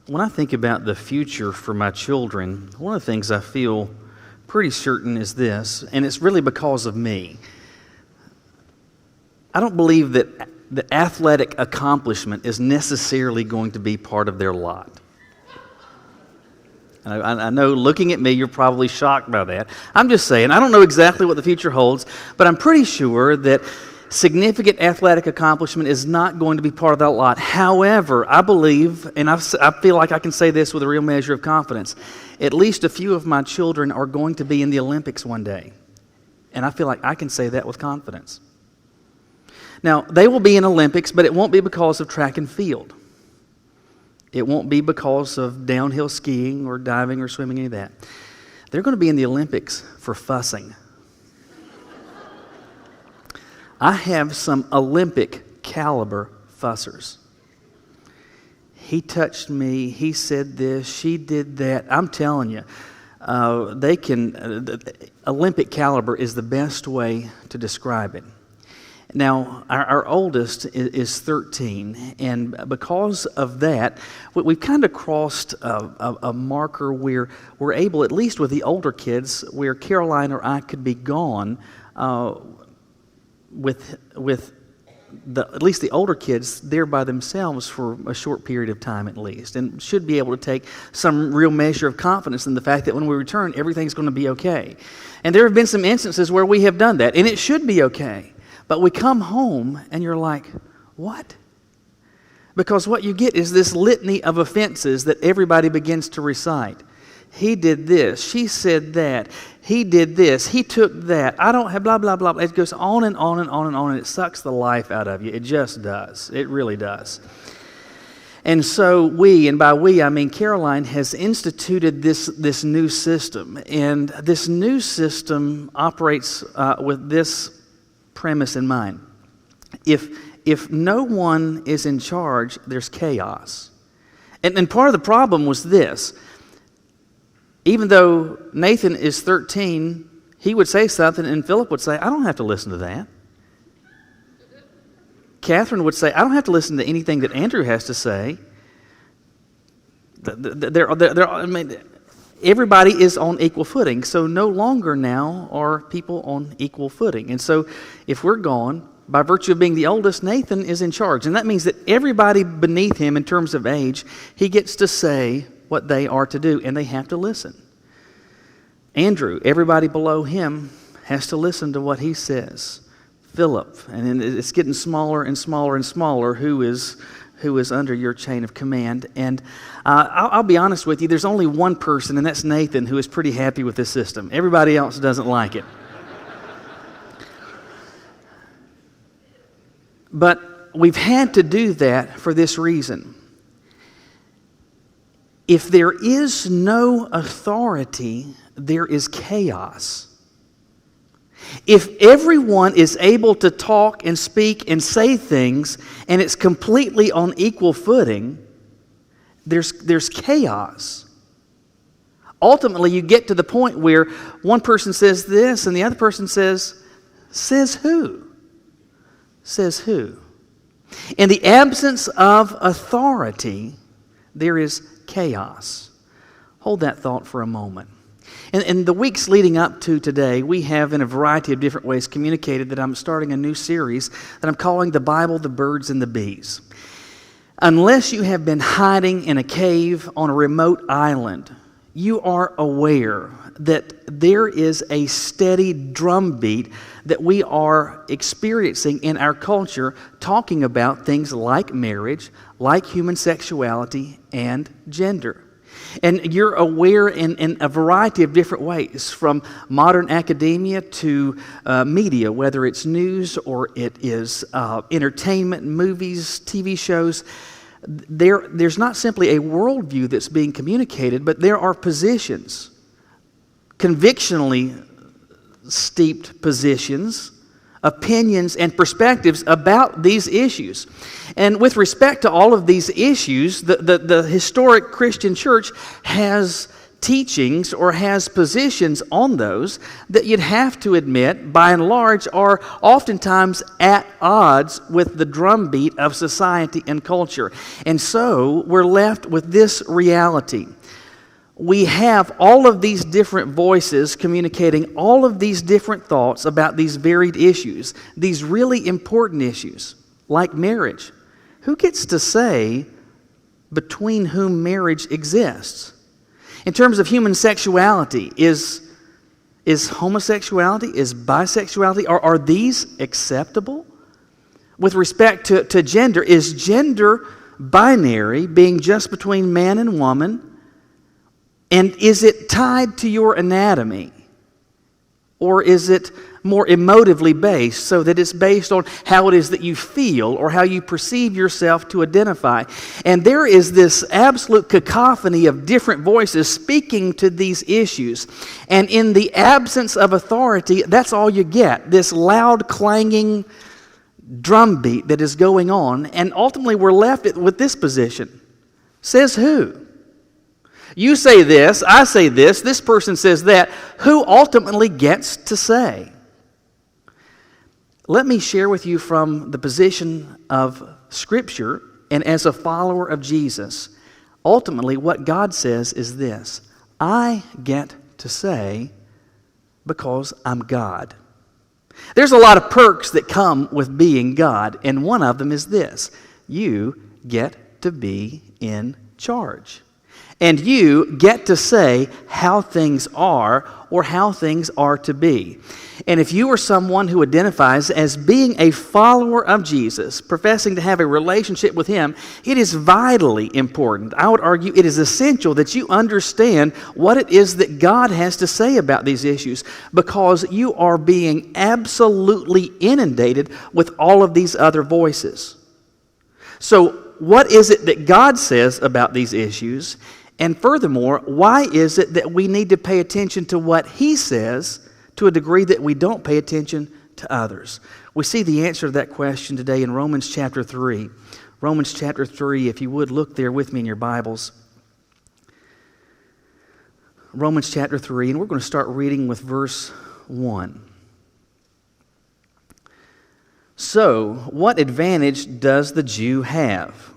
When I think about the future for my children, one of the things I feel pretty certain is this, and it's really because of me. I don't believe that the athletic accomplishment is necessarily going to be part of their lot. I know looking at me, you're probably shocked by that. I'm just saying, I don't know exactly what the future holds, but I'm pretty sure that significant athletic accomplishment is not going to be part of that lot. However, I believe, and I feel like I can say this with a real measure of confidence, at least a few of my children are going to be in the Olympics one day. And I feel like I can say that with confidence. Now, they will be in Olympics, but it won't be because of track and field. It won't be because of downhill skiing or diving or swimming, any of that. They're going to be in the Olympics for fussing. I have some Olympic caliber fussers. He touched me, he said this, she did that. I'm telling you, Olympic caliber is the best way to describe it. Now, our oldest is 13, and because of that, we've kind of crossed a marker where we're able, at least with the older kids, where Caroline or I could be gone with at least the older kids there by themselves for a short period of time at least, and should be able to take some real measure of confidence in the fact that when we return, everything's going to be okay. And there have been some instances where we have done that, and it should be okay. But we come home and you're like, what? Because what you get is this litany of offenses that everybody begins to recite. He did this, she said that, he did this, he took that, I don't have blah, blah, blah. It goes on and on and on and on, and it sucks the life out of you. It just does. It really does. And so we, and by we I mean Caroline, has instituted this new system. And this new system operates with this premise in mind. If no one is in charge, there's chaos. And part of the problem was this. Even though Nathan is 13, he would say something and Philip would say, I don't have to listen to that. Catherine would say, I don't have to listen to anything that Andrew has to say. Everybody is on equal footing, so no longer now are people on equal footing. And so if we're gone, by virtue of being the oldest, Nathan is in charge. And that means that everybody beneath him in terms of age, he gets to say what they are to do, and they have to listen. Andrew, everybody below him has to listen to what he says. Philip, and it's getting smaller and smaller and smaller, who is under your chain of command. And I'll be honest with you, there's only one person, and that's Nathan, who is pretty happy with this system. Everybody else doesn't like it. But we've had to do that for this reason. If there is no authority, there is chaos. If everyone is able to talk and speak and say things, and it's completely on equal footing, there's chaos. Ultimately, you get to the point where one person says this and the other person says who? Says who? In the absence of authority, there is chaos. Hold that thought for a moment. In the weeks leading up to today, we have in a variety of different ways communicated that I'm starting a new series that I'm calling The Bible, the Birds, and the Bees. Unless you have been hiding in a cave on a remote island, you are aware that there is a steady drumbeat that we are experiencing in our culture talking about things like marriage, like human sexuality, and gender. And you're aware in a variety of different ways, from modern academia to media, whether it's news or it is entertainment, movies, TV shows. There's not simply a worldview that's being communicated, but there are positions, convictionally steeped positions, opinions, and perspectives about these issues. And with respect to all of these issues, the historic Christian church has teachings or has positions on those that you'd have to admit, by and large, are oftentimes at odds with the drumbeat of society and culture. And so we're left with this reality. We have all of these different voices communicating all of these different thoughts about these varied issues, these really important issues, like marriage. Who gets to say between whom marriage exists? In terms of human sexuality, is homosexuality, is bisexuality, are these acceptable? With respect to gender, is gender binary, being just between man and woman? And is it tied to your anatomy? Or is it more emotively based, so that it's based on how it is that you feel or how you perceive yourself to identify? And there is this absolute cacophony of different voices speaking to these issues. And in the absence of authority, that's all you get, this loud clanging drumbeat that is going on. And ultimately we're left with this position. Says who? You say this, I say this person says that. Who ultimately gets to say? Let me share with you from the position of Scripture and as a follower of Jesus. Ultimately, what God says is this: I get to say because I'm God. There's a lot of perks that come with being God, and one of them is this: you get to be in charge. And you get to say how things are or how things are to be. And if you are someone who identifies as being a follower of Jesus, professing to have a relationship with Him, it is vitally important. I would argue it is essential that you understand what it is that God has to say about these issues, because you are being absolutely inundated with all of these other voices. So, what is it that God says about these issues? And furthermore, why is it that we need to pay attention to what He says to a degree that we don't pay attention to others? We see the answer to that question today in Romans chapter 3. Romans chapter 3, if you would look there with me in your Bibles. Romans chapter 3, and we're going to start reading with verse 1. So, what advantage does the Jew have?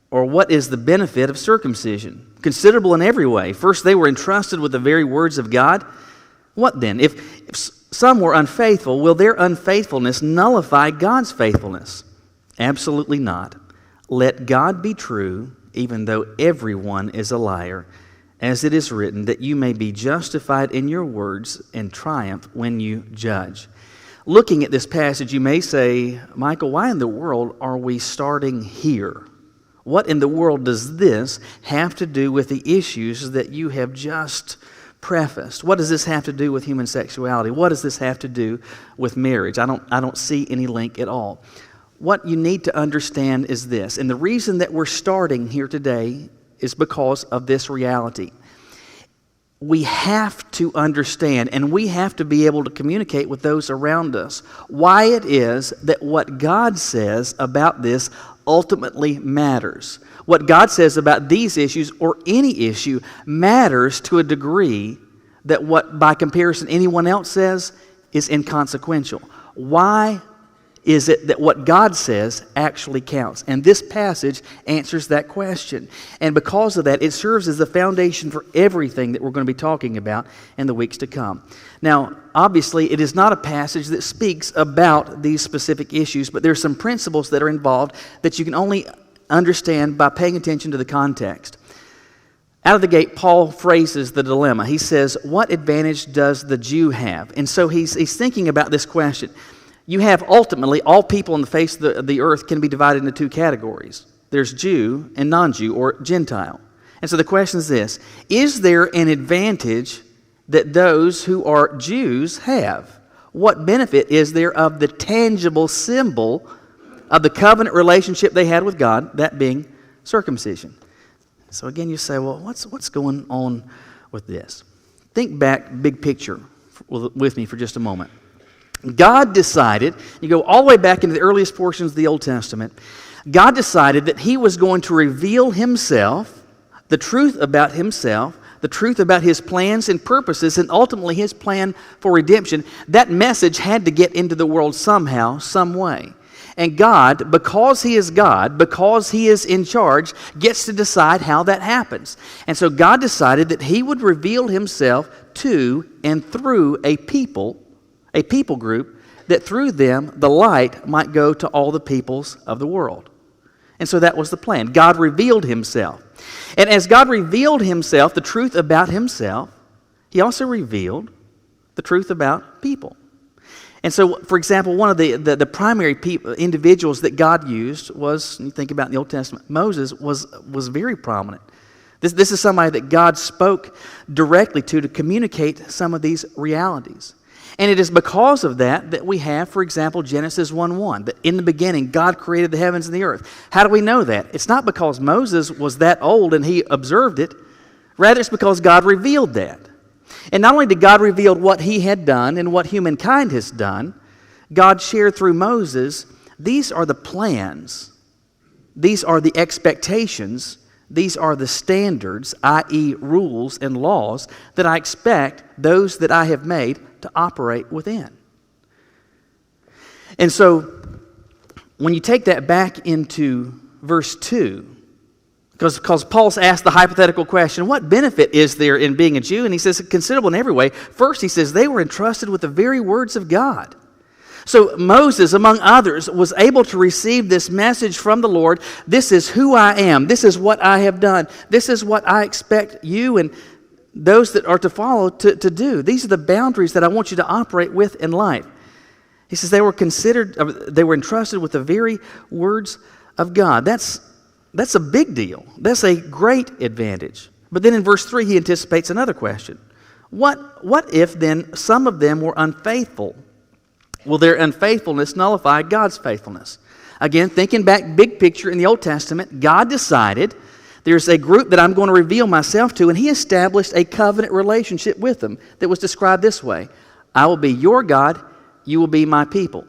Or what is the benefit of circumcision? Considerable in every way. First, they were entrusted with the very words of God. What then? If some were unfaithful, will their unfaithfulness nullify God's faithfulness? Absolutely not. Let God be true, even though everyone is a liar, as it is written, that you may be justified in your words and triumph when you judge. Looking at this passage, you may say, Michael, why in the world are we starting here? What in the world does this have to do with the issues that you have just prefaced? What does this have to do with human sexuality? What does this have to do with marriage? I don't see any link at all. What you need to understand is this, and the reason that we're starting here today is because of this reality. We have to understand, and we have to be able to communicate with those around us why it is that what God says about this ultimately matters. What God says about these issues, or any issue, matters to a degree that what, by comparison, anyone else says is inconsequential. Why is it that what God says actually counts? And this passage answers that question. And because of that, it serves as the foundation for everything that we're going to be talking about in the weeks to come. Now, obviously, it is not a passage that speaks about these specific issues, but there's some principles that are involved that you can only understand by paying attention to the context. Out of the gate, Paul phrases the dilemma. He says, what advantage does the Jew have? And so he's thinking about this question. You have ultimately, all people on the face of the earth can be divided into two categories. There's Jew and non-Jew, or Gentile. And so the question is this: is there an advantage that those who are Jews have? What benefit is there of the tangible symbol of the covenant relationship they had with God, that being circumcision? So again, you say, well, what's going on with this? Think back, big picture, with me for just a moment. God decided, you go all the way back into the earliest portions of the Old Testament, God decided that He was going to reveal Himself, the truth about Himself, the truth about his plans and purposes, and ultimately his plan for redemption, that message had to get into the world somehow, some way. And God, because he is God, because he is in charge, gets to decide how that happens. And so God decided that he would reveal himself to and through a people group, that through them the light might go to all the peoples of the world. And so that was the plan. God revealed himself. And as God revealed himself, the truth about himself, he also revealed the truth about people. And so, for example, one of the primary individuals that God used was, you think about in the Old Testament, Moses was very prominent. This is somebody that God spoke directly to communicate some of these realities. And it is because of that we have, for example, Genesis 1:1, that in the beginning God created the heavens and the earth. How do we know that? It's not because Moses was that old and he observed it. Rather, it's because God revealed that. And not only did God reveal what he had done and what humankind has done, God shared through Moses, these are the plans, these are the expectations, these are the standards, i.e. rules and laws, that I expect those that I have made to operate within. And so, when you take that back into verse 2, because Paul's asked the hypothetical question, what benefit is there in being a Jew? And he says, considerable in every way. First, he says, they were entrusted with the very words of God. So Moses, among others, was able to receive this message from the Lord. This is who I am. This is what I have done. This is what I expect you and those that are to follow to do. These are the boundaries that I want you to operate with in life. He says they were entrusted with the very words of God. That's a big deal. That's a great advantage. But then in verse 3, he anticipates another question. What if then some of them were unfaithful? Will their unfaithfulness nullify God's faithfulness? Again, thinking back big picture in the Old Testament, God decided there's a group that I'm going to reveal myself to, and he established a covenant relationship with them that was described this way. I will be your God, you will be my people.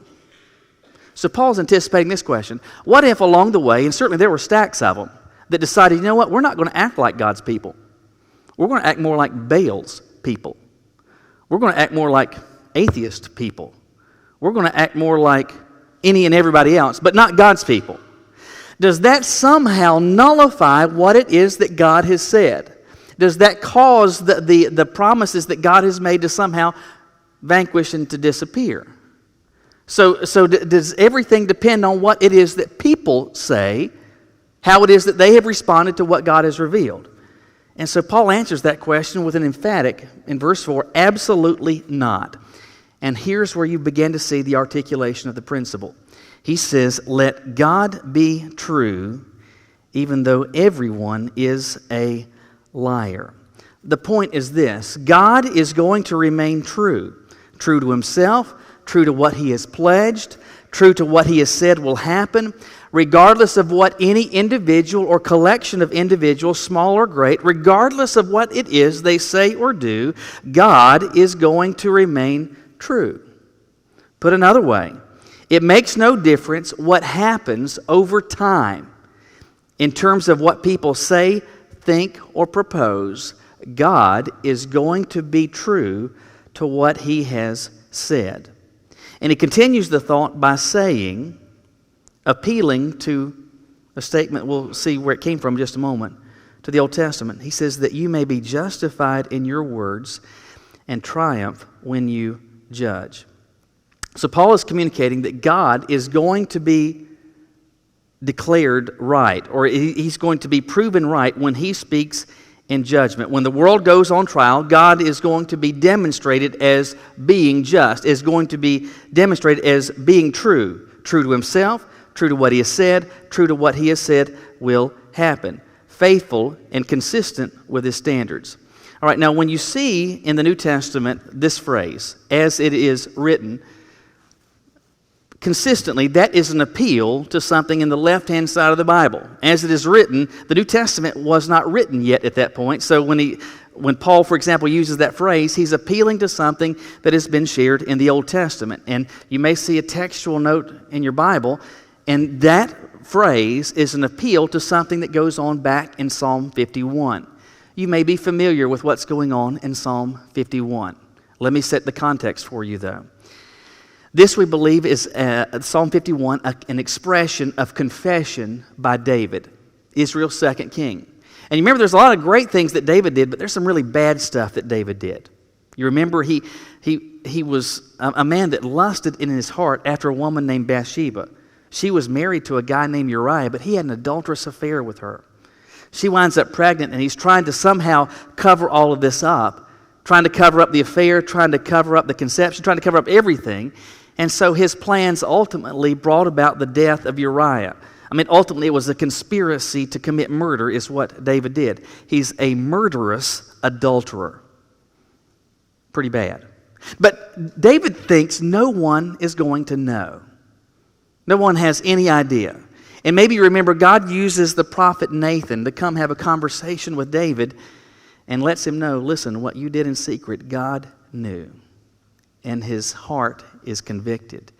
So Paul's anticipating this question. What if along the way, and certainly there were stacks of them, that decided, you know what, we're not going to act like God's people. We're going to act more like Baal's people. We're going to act more like atheist people. We're going to act more like any and everybody else, but not God's people. Does that somehow nullify what it is that God has said? Does that cause the promises that God has made to somehow vanquish and to disappear? So does everything depend on what it is that people say, how it is that they have responded to what God has revealed? And so Paul answers that question with an emphatic, in verse 4, absolutely not. And here's where you begin to see the articulation of the principle. He says, let God be true, even though everyone is a liar. The point is this: God is going to remain true to himself, true to what he has pledged, true to what he has said will happen, regardless of what any individual or collection of individuals, small or great, regardless of what it is they say or do, God is going to remain true. Put another way, it makes no difference what happens over time in terms of what people say, think, or propose. God is going to be true to what he has said. And he continues the thought by saying, appealing to a statement, we'll see where it came from in just a moment, to the Old Testament. He says that you may be justified in your words and triumph when you judge. So Paul is communicating that God is going to be declared right, or he's going to be proven right when he speaks in judgment. When the world goes on trial, God is going to be demonstrated as being just, is going to be demonstrated as being true to himself, true to what he has said, true to what he has said will happen, faithful and consistent with his standards. All right, now when you see in the New Testament this phrase, as it is written, consistently, that is an appeal to something in the left-hand side of the Bible. As it is written, the New Testament was not written yet at that point. So when Paul, for example, uses that phrase, he's appealing to something that has been shared in the Old Testament. And you may see a textual note in your Bible, and that phrase is an appeal to something that goes on back in Psalm 51. you may be familiar with what's going on in Psalm 51. Let me set the context for you, though. This, we believe, is Psalm 51, an expression of confession by David, Israel's second king. And you remember there's a lot of great things that David did, but there's some really bad stuff that David did. You remember he was a man that lusted in his heart after a woman named Bathsheba. She was married to a guy named Uriah, but he had an adulterous affair with her. She winds up pregnant, and he's trying to somehow cover all of this up, trying to cover up the affair, trying to cover up the conception, trying to cover up everything. And so his plans ultimately brought about the death of Uriah. I mean, ultimately it was a conspiracy to commit murder is what David did. He's a murderous adulterer. Pretty bad. But David thinks no one is going to know. No one has any idea. And maybe you remember God uses the prophet Nathan to come have a conversation with David and lets him know, listen, what you did in secret, God knew. And his heart is convicted.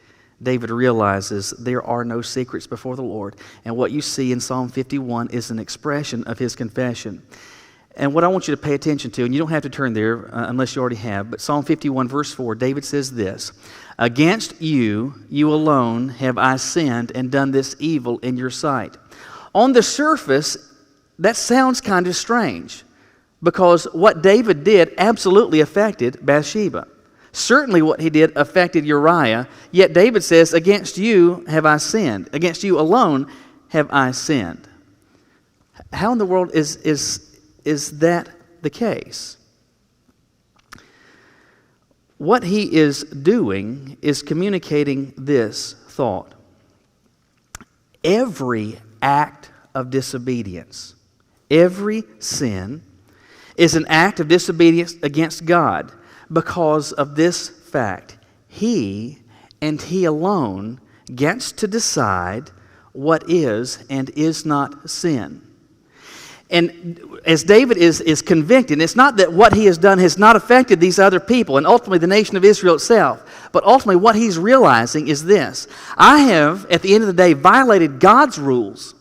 David realizes there are no secrets before the Lord. And what you see in Psalm 51 is an expression of his confession. And what I want you to pay attention to, and you don't have to turn there unless you already have, but Psalm 51 verse 4, David says this, "Against you, you alone, have I sinned and done this evil in your sight." On the surface, that sounds kind of strange, because what David did absolutely affected Bathsheba. Certainly what he did affected Uriah, yet David says, "Against you have I sinned. Against you alone have I sinned." How in the world is that the case? What he is doing is communicating this thought. Every act of disobedience, every sin, is an act of disobedience against God because of this fact. He and he alone gets to decide what is and is not sin. And as David is convicted, it's not that what he has done has not affected these other people and ultimately the nation of Israel itself, but ultimately what he's realizing is this: I have, at the end of the day, violated God's rules.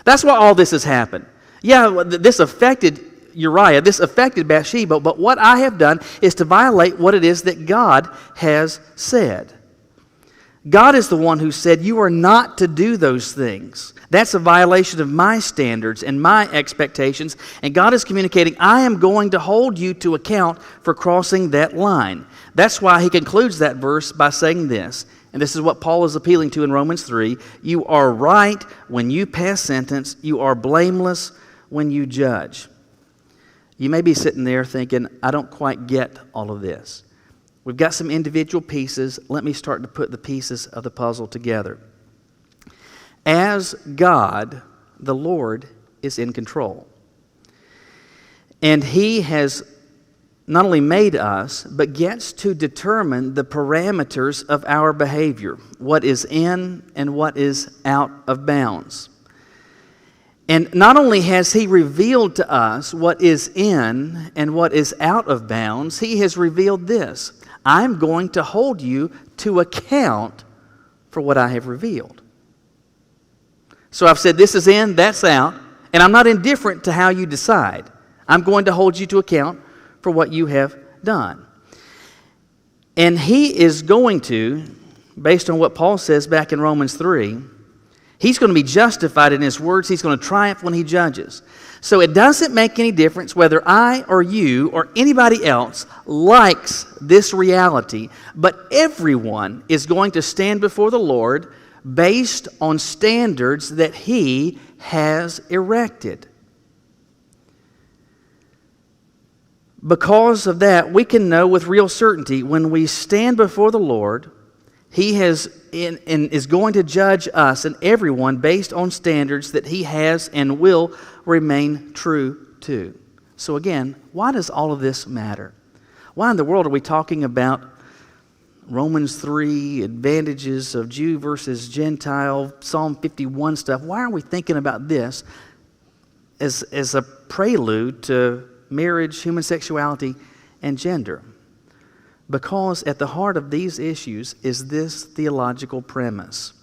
That's why all this has happened. Yeah, this affected Uriah, this affected Bathsheba, but what I have done is to violate what it is that God has said. God is the one who said, you are not to do those things. That's a violation of my standards and my expectations. And God is communicating, I am going to hold you to account for crossing that line. That's why he concludes that verse by saying this. And this is what Paul is appealing to in Romans 3. You are right when you pass sentence. You are blameless when you judge. You may be sitting there thinking, I don't quite get all of this. We've got some individual pieces. Let me start to put the pieces of the puzzle together. As God, the Lord is in control. And he has not only made us, but gets to determine the parameters of our behavior, what is in and what is out of bounds. And not only has he revealed to us what is in and what is out of bounds, he has revealed this: I'm going to hold you to account for what I have revealed. So I've said this is in, that's out, and I'm not indifferent to how you decide. I'm going to hold you to account for what you have done. And he is going to, based on what Paul says back in Romans 3, he's going to be justified in his words. He's going to triumph when he judges. So it doesn't make any difference whether I or you or anybody else likes this reality, but everyone is going to stand before the Lord based on standards that he has erected. Because of that, we can know with real certainty when we stand before the Lord, he has and is going to judge us and everyone based on standards that he has and will remain true to. So again, why does all of this matter? Why in the world are we talking about Romans 3, advantages of Jew versus Gentile, Psalm 51 stuff? Why are we thinking about this as a prelude to marriage, human sexuality, and gender? Because at the heart of these issues is this theological premise: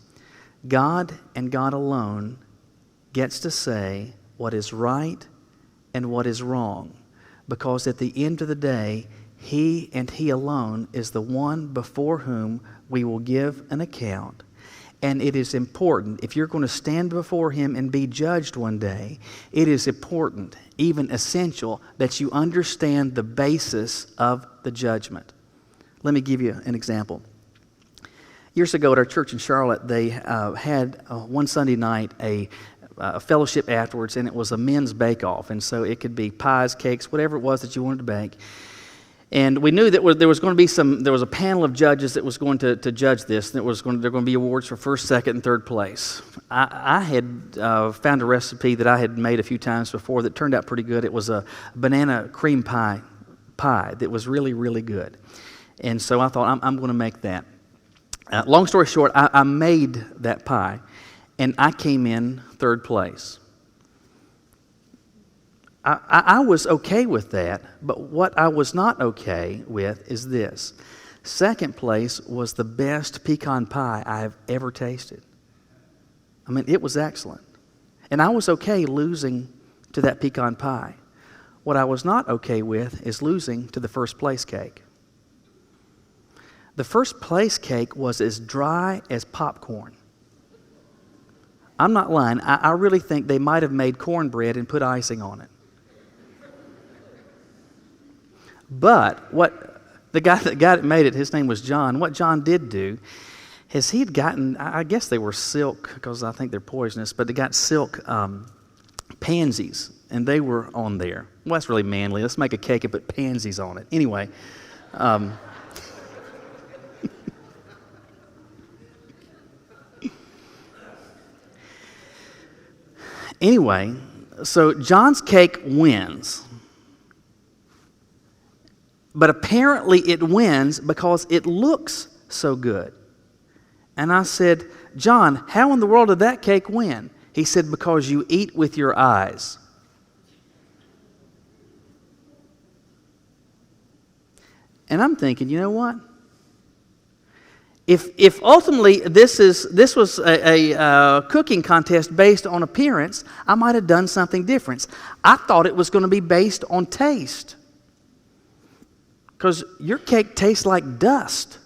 God and God alone gets to say what is right and what is wrong. Because at the end of the day, He and He alone is the one before whom we will give an account. And it is important, if you're going to stand before Him and be judged one day, it is important, even essential, that you understand the basis of the judgment. Let me give you an example. Years ago at our church in Charlotte, they had one Sunday night a fellowship afterwards, and it was a men's bake-off. And so it could be pies, cakes, whatever it was that you wanted to bake. And we knew that there was going to be there was a panel of judges that was going to judge this. And there were going to be awards for first, second, and third place. I had found a recipe that I had made a few times before that turned out pretty good. It was a banana cream pie that was really, really good. And so I thought, I'm going to make that. Long story short, I made that pie, and I came in third place. I was okay with that, but what I was not okay with is this. Second place was the best pecan pie I have ever tasted. I mean, it was excellent. And I was okay losing to that pecan pie. What I was not okay with is losing to the first place cake. The first place cake was as dry as popcorn. I'm not lying. I really think they might have made cornbread and put icing on it. But what the guy that made it, his name was John, what John did do is he'd gotten, I guess they were silk, because I think they're poisonous, but they got silk pansies, and they were on there. Well, that's really manly. Let's make a cake and put pansies on it. Anyway. Anyway, so John's cake wins. But apparently it wins because it looks so good. And I said, John, how in the world did that cake win? He said, because you eat with your eyes. And I'm thinking, you know what? If ultimately this was a cooking contest based on appearance, I might have done something different. I thought it was going to be based on taste. Because your cake tastes like dust.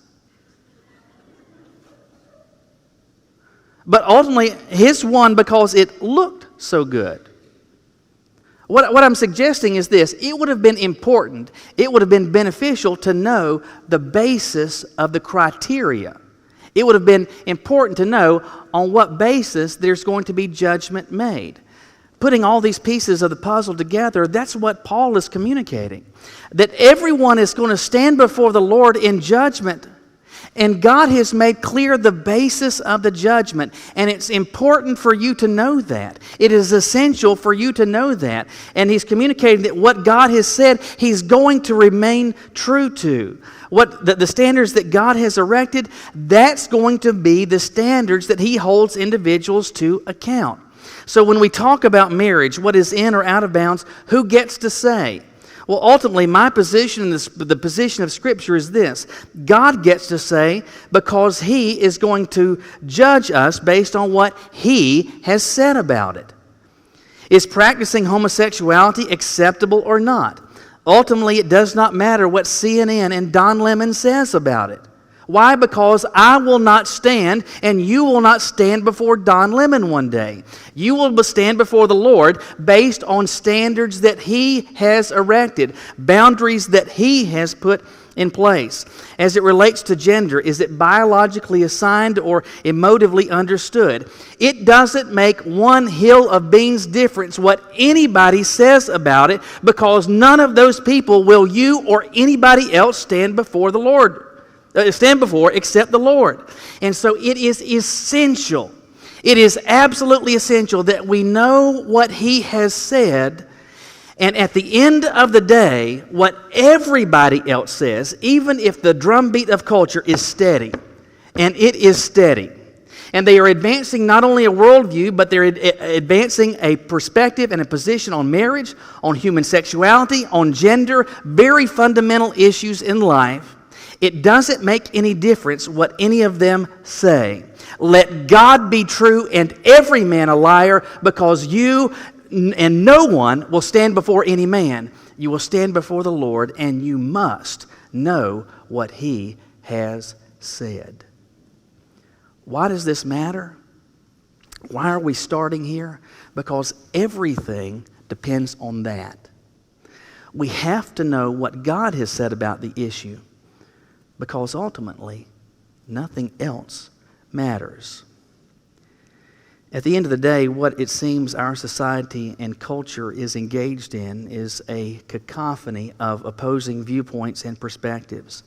But ultimately, his won because it looked so good. What I'm suggesting is this. It would have been important, it would have been beneficial to know the basis of the criteria. It would have been important to know on what basis there's going to be judgment made. Putting all these pieces of the puzzle together, that's what Paul is communicating. That everyone is going to stand before the Lord in judgment. And God has made clear the basis of the judgment. And it's important for you to know that. It is essential for you to know that. And He's communicating that what God has said, He's going to remain true to. What the standards that God has erected, that's going to be the standards that He holds individuals to account. So when we talk about marriage, what is in or out of bounds, who gets to say? Well, ultimately, my position, the position of Scripture is this. God gets to say because He is going to judge us based on what He has said about it. Is practicing homosexuality acceptable or not? Ultimately, it does not matter what CNN and Don Lemon says about it. Why? Because I will not stand, and you will not stand before Don Lemon one day. You will stand before the Lord based on standards that He has erected, boundaries that He has put in place. As it relates to gender, is it biologically assigned or emotively understood? It doesn't make one hill of beans difference what anybody says about it, because none of those people will you or anybody else stand before the Lord. Stand before except the Lord. And so it is essential. It is absolutely essential that we know what He has said, and at the end of the day, what everybody else says, even if the drumbeat of culture is steady, and it is steady. And they are advancing not only a worldview, but they're advancing a perspective and a position on marriage, on human sexuality, on gender, very fundamental issues in life. It doesn't make any difference what any of them say. Let God be true and every man a liar, because you and no one will stand before any man. You will stand before the Lord, and you must know what He has said. Why does this matter? Why are we starting here? Because everything depends on that. We have to know what God has said about the issue, because ultimately, nothing else matters. At the end of the day, what it seems our society and culture is engaged in is a cacophony of opposing viewpoints and perspectives.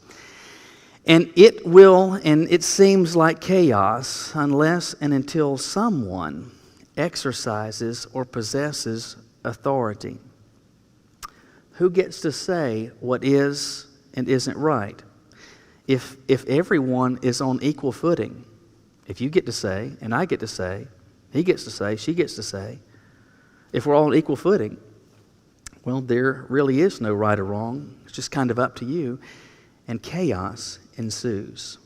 And it seems like chaos unless and until someone exercises or possesses authority. Who gets to say what is and isn't right? If everyone is on equal footing, if you get to say, and I get to say, he gets to say, she gets to say, if we're all on equal footing, well, there really is no right or wrong. It's just kind of up to you, and chaos ensues.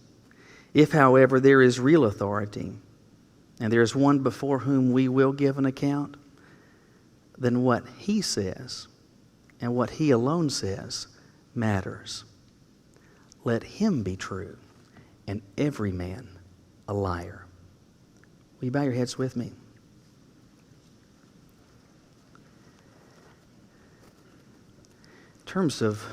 If, however, there is real authority, and there is one before whom we will give an account, then what He says and what He alone says matters. Let Him be true, and every man a liar. Will you bow your heads with me? In terms of